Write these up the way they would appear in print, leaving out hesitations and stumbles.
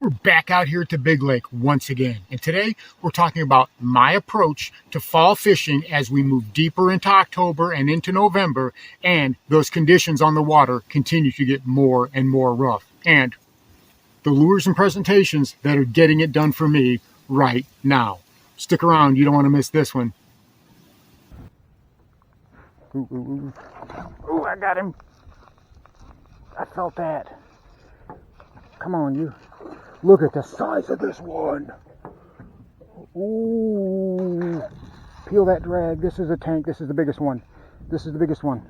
We're back out here at the Big Lake once again, and today we're talking about my approach to fall fishing as we move deeper into October and into November, and those conditions on the water continue to get more and more rough, and the lures and presentations that are getting it done for me right now. Stick around, you don't want to miss this one. Ooh, ooh, ooh. Ooh, I got him. I felt that. Come on, you. Look at the size of this one. Ooh. Peel that drag. This is a tank. This is the biggest one. This is the biggest one.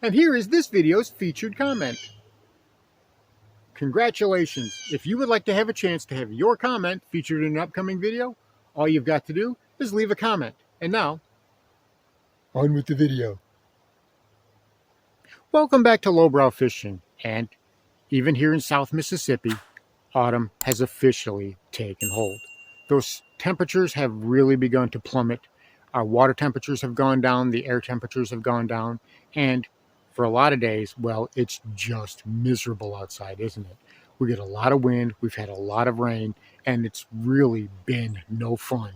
And here is this video's featured comment. Congratulations! If you would like to have a chance to have your comment featured in an upcoming video, all you've got to do is leave a comment. And now, on with the video. Welcome back to Lowbrow Fishing, and even here in South Mississippi, autumn has officially taken hold. Those temperatures have really begun to plummet. Our water temperatures have gone down, the air temperatures have gone down, and for a lot of days, well, it's just miserable outside, isn't it? We get a lot of wind, we've had a lot of rain, and it's really been no fun.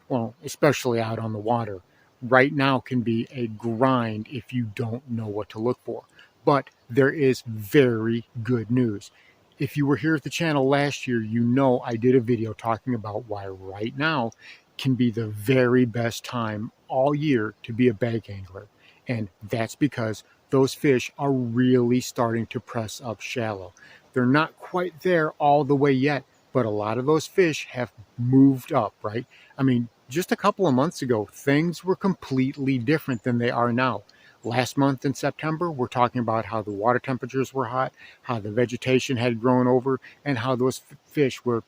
Well, especially out on the water. Right now can be a grind if you don't know what to look for. But there is very good news. If you were here at the channel last year, you know I did a video talking about why right now can be the very best time all year to be a bank angler. And that's because those fish are really starting to press up shallow. They're not quite there all the way yet, but a lot of those fish have moved up, right? I mean, just a couple of months ago, things were completely different than they are now. Last month in September, we're talking about how the water temperatures were hot, how the vegetation had grown over, and how those fish were,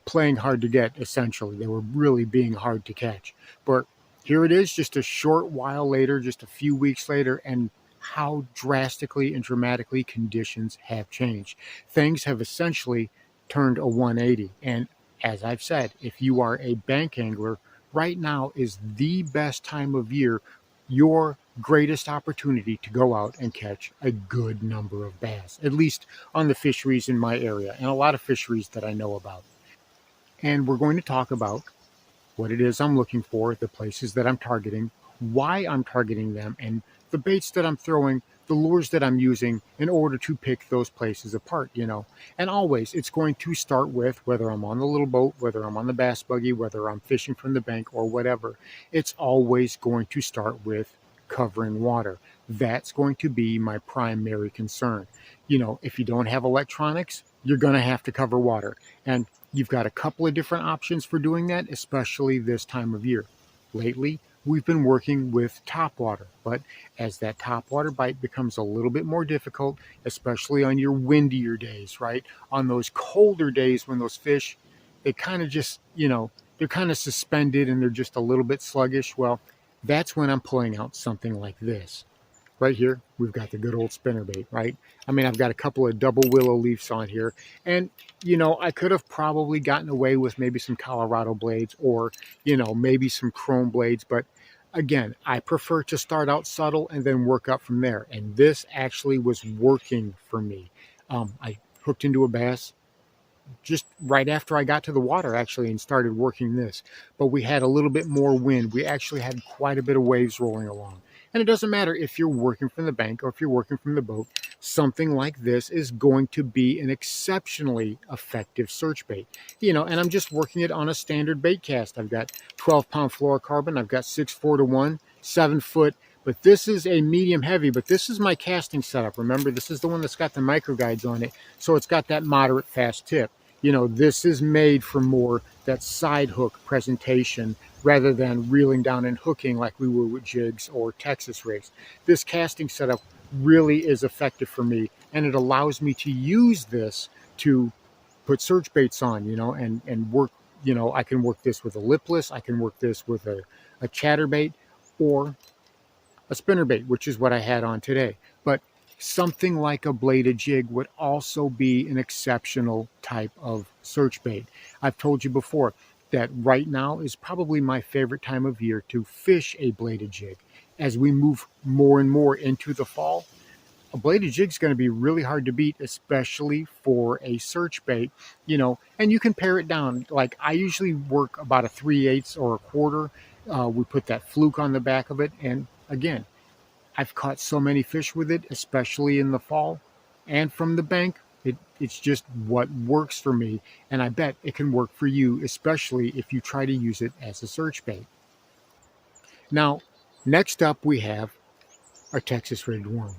playing hard to get, essentially. They were really being hard to catch. But here it is, just a short while later, just a few weeks later, and how drastically and dramatically conditions have changed. Things have essentially turned a 180. And as I've said, if you are a bank angler, right now is the best time of year, your greatest opportunity to go out and catch a good number of bass, at least on the fisheries in my area and a lot of fisheries that I know about. And we're going to talk about what it is I'm looking for, the places that I'm targeting, why I'm targeting them, and the baits that I'm throwing, the lures that I'm using in order to pick those places apart, And always, it's going to start with, whether I'm on the little boat, whether I'm on the bass buggy, whether I'm fishing from the bank or whatever, it's always going to start with covering water. That's going to be my primary concern. If you don't have electronics, you're going to have to cover water. And you've got a couple of different options for doing that, especially this time of year. Lately, we've been working with topwater, but as that topwater bite becomes a little bit more difficult, especially on your windier days, right? On those colder days when those fish, they kind of just, they're kind of suspended and they're just a little bit sluggish. Well, that's when I'm pulling out something like this. Right here, we've got the good old spinnerbait, right? I mean, I've got a couple of double willow leaves on here. And, I could have probably gotten away with maybe some Colorado blades or, maybe some chrome blades. But again, I prefer to start out subtle and then work up from there. And this actually was working for me. I hooked into a bass just right after I got to the water, actually, and started working this. But we had a little bit more wind. We actually had quite a bit of waves rolling along. And it doesn't matter if you're working from the bank or if you're working from the boat, something like this is going to be an exceptionally effective search bait. And I'm just working it on a standard bait cast. I've got 12-pound fluorocarbon. I've got 6.4 to 1, 7 foot. But this is a medium heavy, but this is my casting setup. Remember, this is the one that's got the micro guides on it. So it's got that moderate fast tip. This is made for more that side hook presentation rather than reeling down and hooking like we would with jigs or Texas rigs. This casting setup really is effective for me, and it allows me to use this to put search baits on, and work, I can work this with a lipless, I can work this with a chatterbait or a spinnerbait, which is what I had on today. But Something like a bladed jig would also be an exceptional type of search bait. I've told you before that right now is probably my favorite time of year to fish a bladed jig. As we move more and more into the fall, a bladed jig is going to be really hard to beat, especially for a search bait, and you can pare it down. Like I usually work about a 3/8 or a quarter. We put that fluke on the back of it. And again, I've caught so many fish with it, especially in the fall and from the bank. It's just what works for me. And I bet it can work for you, especially if you try to use it as a search bait. Now, next up, we have our Texas red worm.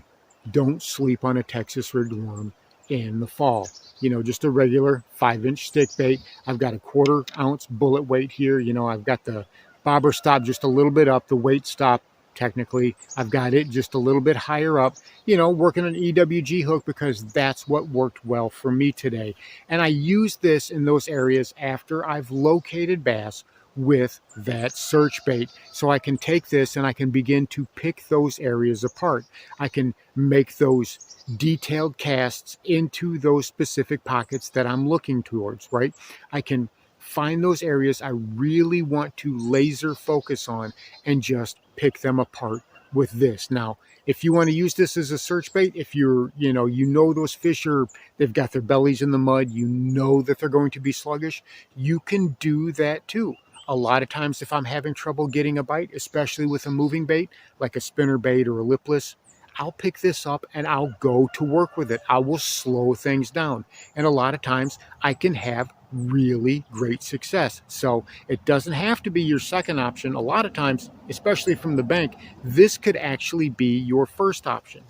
Don't sleep on a Texas red worm in the fall. Just a regular 5-inch stick bait. I've got a 1/4 ounce bullet weight here. I've got the bobber stop just a little bit up, the weight stop technically. I've got it just a little bit higher up, working an EWG hook because that's what worked well for me today. And I use this in those areas after I've located bass with that search bait. So I can take this and I can begin to pick those areas apart. I can make those detailed casts into those specific pockets that I'm looking towards, right? I can find those areas I really want to laser focus on and just pick them apart with this. Now, if you want to use this as a search bait, if those fish they've got their bellies in the mud, that they're going to be sluggish, you can do that too. A lot of times if I'm having trouble getting a bite, especially with a moving bait, like a spinner bait or a lipless, I'll pick this up and I'll go to work with it. I will slow things down. And a lot of times I can have really great success. So it doesn't have to be your second option. A lot of times, especially from the bank, this could actually be your first option.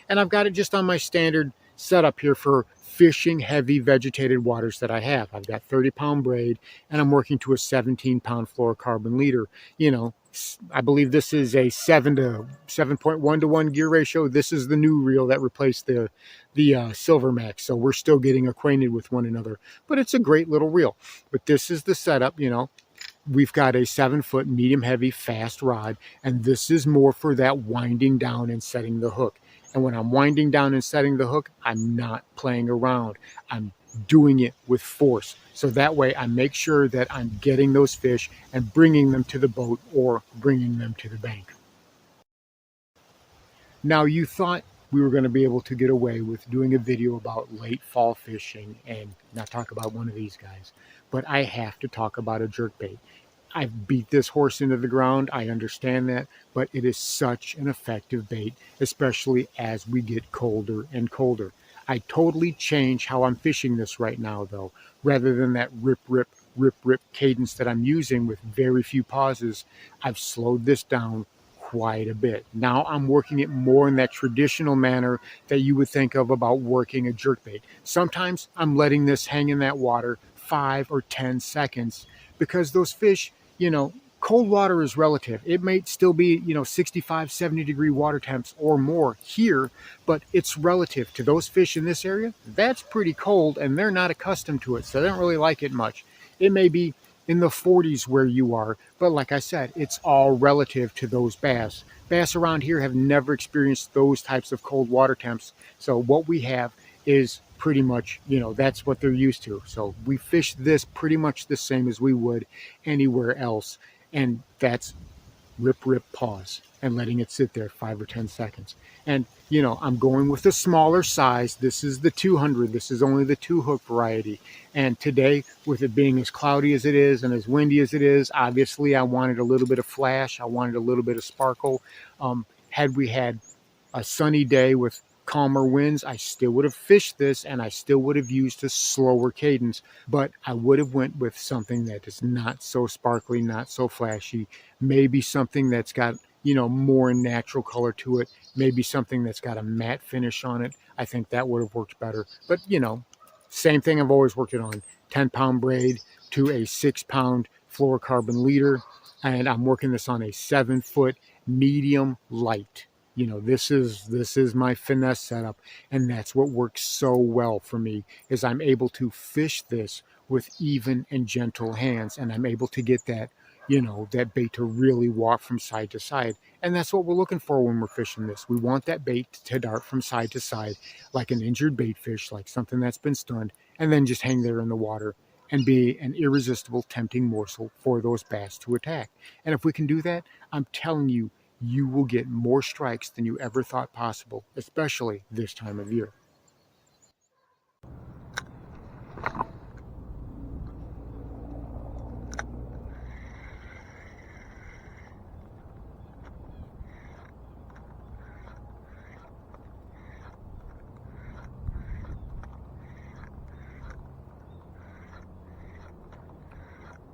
And I've got it just on my standard setup here for fishing heavy vegetated waters that I have. I've got 30-pound braid and I'm working to a 17-pound fluorocarbon leader. I believe this is a 7.1 to 1 gear ratio. This is the new reel that replaced the Silver Max. So we're still getting acquainted with one another, but it's a great little reel. But this is the setup. We've got a 7-foot medium heavy fast rod, and this is more for that winding down and setting the hook. And when I'm winding down and setting the hook, I'm not playing around. I'm doing it with force. So that way I make sure that I'm getting those fish and bringing them to the boat or bringing them to the bank. Now, you thought we were going to be able to get away with doing a video about late fall fishing and not talk about one of these guys, but I have to talk about a jerkbait. I've beat this horse into the ground. I understand that, but it is such an effective bait, especially as we get colder and colder. I totally change how I'm fishing this right now, though. Rather than that rip, rip, rip, rip cadence that I'm using with very few pauses, I've slowed this down quite a bit. Now I'm working it more in that traditional manner that you would think of about working a jerkbait. Sometimes I'm letting this hang in that water 5 or 10 seconds because those fish, cold water is relative. It may still be, 65, 70 degree water temps or more here, but it's relative to those fish in this area. That's pretty cold and they're not accustomed to it. So they don't really like it much. It may be in the 40s where you are, but like I said, it's all relative to those bass. Bass around here have never experienced those types of cold water temps. So what we have is pretty much, that's what they're used to. So we fish this pretty much the same as we would anywhere else. And that's rip, rip, pause, and letting it sit there 5 or 10 seconds. And, I'm going with the smaller size. This is the 200. This is only the 2-hook variety. And today, with it being as cloudy as it is and as windy as it is, obviously I wanted a little bit of flash. I wanted a little bit of sparkle. Had we had a sunny day with calmer winds, I still would have fished this and I still would have used a slower cadence, but I would have went with something that is not so sparkly, not so flashy, maybe something that's got, more natural color to it, maybe something that's got a matte finish on it. I think that would have worked better. But, same thing I've always worked it on, 10-pound braid to a 6-pound fluorocarbon leader, and I'm working this on a 7-foot medium light. This is my finesse setup, and that's what works so well for me is I'm able to fish this with even and gentle hands, and I'm able to get that, that bait to really walk from side to side. And that's what we're looking for when we're fishing this. We want that bait to dart from side to side like an injured bait fish, like something that's been stunned, and then just hang there in the water and be an irresistible, tempting morsel for those bass to attack. And if we can do that, I'm telling you, you will get more strikes than you ever thought possible, especially this time of year.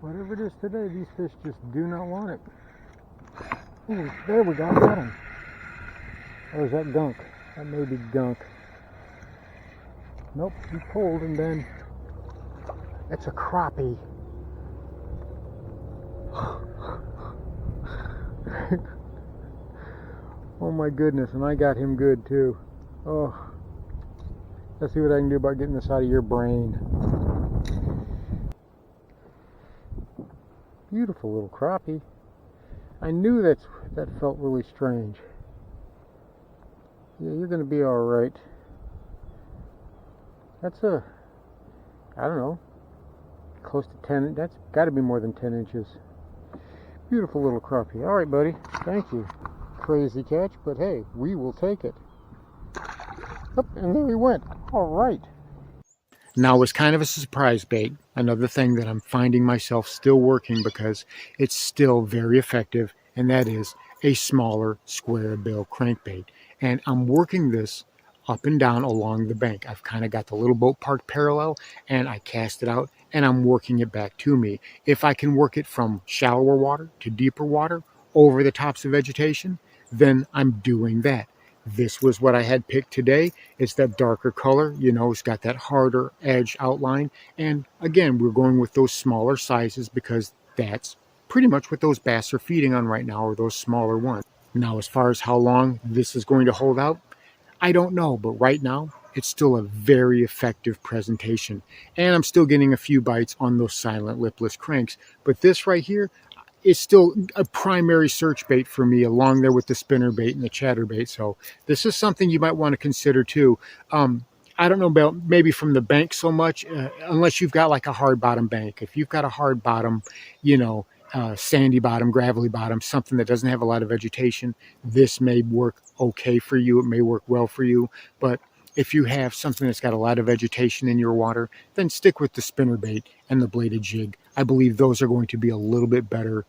Whatever it is today, these fish just do not want it. Ooh, there we go, got him. Or is that gunk? That may be gunk. Nope, he pulled and then it's a crappie. Oh my goodness, and I got him good too. Oh, let's see what I can do about getting this out of your brain. Beautiful little crappie. I knew that felt really strange. Yeah, you're gonna be all right. That's I don't know, close to 10. That's got to be more than 10 inches. Beautiful little crappie. All right, buddy. Thank you. Crazy catch, but hey, we will take it. Oh, and there he went. All right. Now it's kind of a surprise bait. Another thing that I'm finding myself still working because it's still very effective, and that is a smaller square bill crankbait. And I'm working this up and down along the bank. I've kind of got the little boat parked parallel, and I cast it out and I'm working it back to me. If I can work it from shallower water to deeper water over the tops of vegetation, then I'm doing that. This was what I had picked today. It's that darker color, it's got that harder edge outline. And again, we're going with those smaller sizes because that's pretty much what those bass are feeding on right now, are those smaller ones. Now, as far as how long this is going to hold out, I don't know, but right now it's still a very effective presentation. And I'm still getting a few bites on those silent lipless cranks. But this right here is still a primary search bait for me, along there with the spinner bait and the chatter bait. So this is something you might want to consider too. I don't know about maybe from the bank so much, unless you've got like a hard bottom bank. If you've got a hard bottom, sandy bottom, gravelly bottom, something that doesn't have a lot of vegetation, this may work okay for you. It may work well for you. But if you have something that's got a lot of vegetation in your water, then stick with the spinnerbait and the bladed jig. I believe those are going to be a little bit better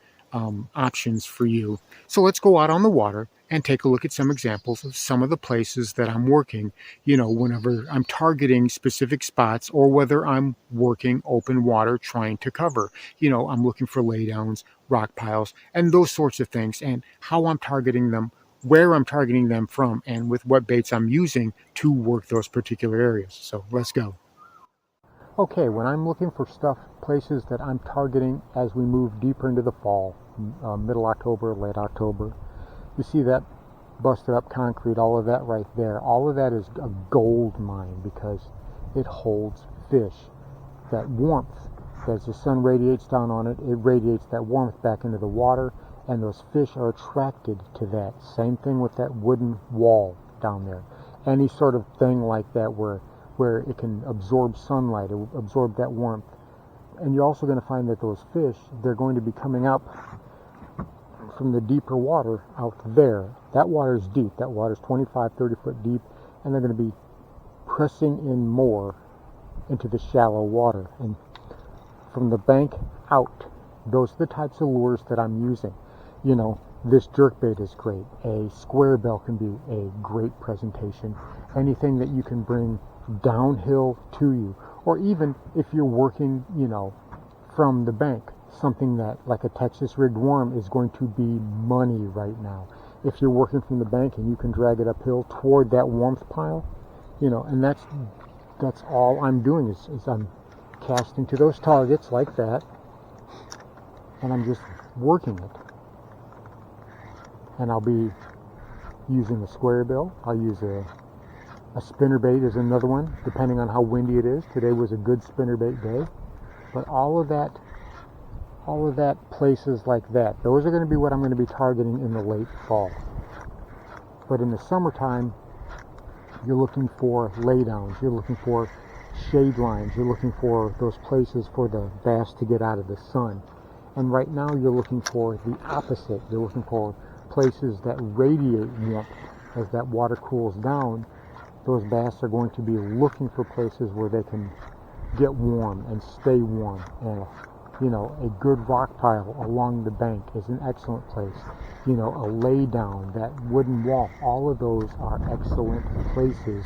options for you. So let's go out on the water and take a look at some examples of some of the places that I'm working, whenever I'm targeting specific spots or whether I'm working open water trying to cover. I'm looking for laydowns, rock piles, and those sorts of things, and how I'm targeting them, where I'm targeting them from, and with what baits I'm using to work those particular areas. So let's go. Okay, when I'm looking for places that I'm targeting as we move deeper into the fall, middle October, late October, you see that busted up concrete, all of that right there. All of that is a gold mine because it holds fish. That warmth, as the sun radiates down on it, it radiates that warmth back into the water, and those fish are attracted to that. Same thing with that wooden wall down there. Any sort of thing like that where it can absorb sunlight, it will absorb that warmth. And you're also going to find that those fish, they're going to be coming up from the deeper water out there. That water is deep. That water is 25, 30 foot deep, and they're going to be pressing in more into the shallow water. And from the bank out, those are the types of lures that I'm using. This jerkbait is great. A square bill can be a great presentation. Anything that you can bring downhill to you, or even if you're working, from the bank, something that like a Texas rigged worm is going to be money right now. If you're working from the bank and you can drag it uphill toward that warmth pile, and that's all I'm doing is I'm casting to those targets like that, and I'm just working it. And I'll be using a square bill. I'll use a spinnerbait is another one, depending on how windy it is. Today was a good spinnerbait day. But all of that all of that, places like that. Those are going to be what I'm going to be targeting in the late fall. But in the summertime, you're looking for laydowns, you're looking for shade lines, you're looking for those places for the bass to get out of the sun. And right now you're looking for the opposite. You're looking for places that radiate warmth. As that water cools down, those bass are going to be looking for places where they can get warm and stay warm. And a good rock pile along the bank is an excellent place. A lay down, that wooden wall, all of those are excellent places,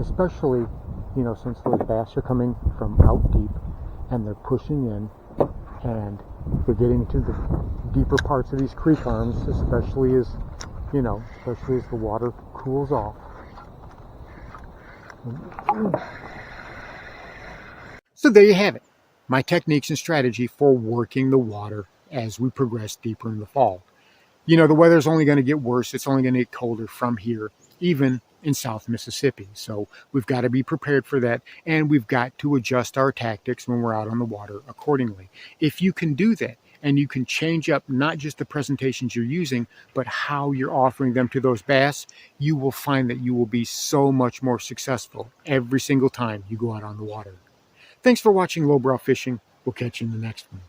especially, since those bass are coming from out deep and they're pushing in and they're getting into the deeper parts of these creek arms, especially as the water cools off. So there you have it. My techniques and strategy for working the water as we progress deeper in the fall. The weather's only going to get worse. It's only going to get colder from here, even in South Mississippi. So we've got to be prepared for that, and we've got to adjust our tactics when we're out on the water accordingly. If you can do that, and you can change up not just the presentations you're using, but how you're offering them to those bass, you will find that you will be so much more successful every single time you go out on the water. Thanks for watching Lowbrow Fishing. We'll catch you in the next one.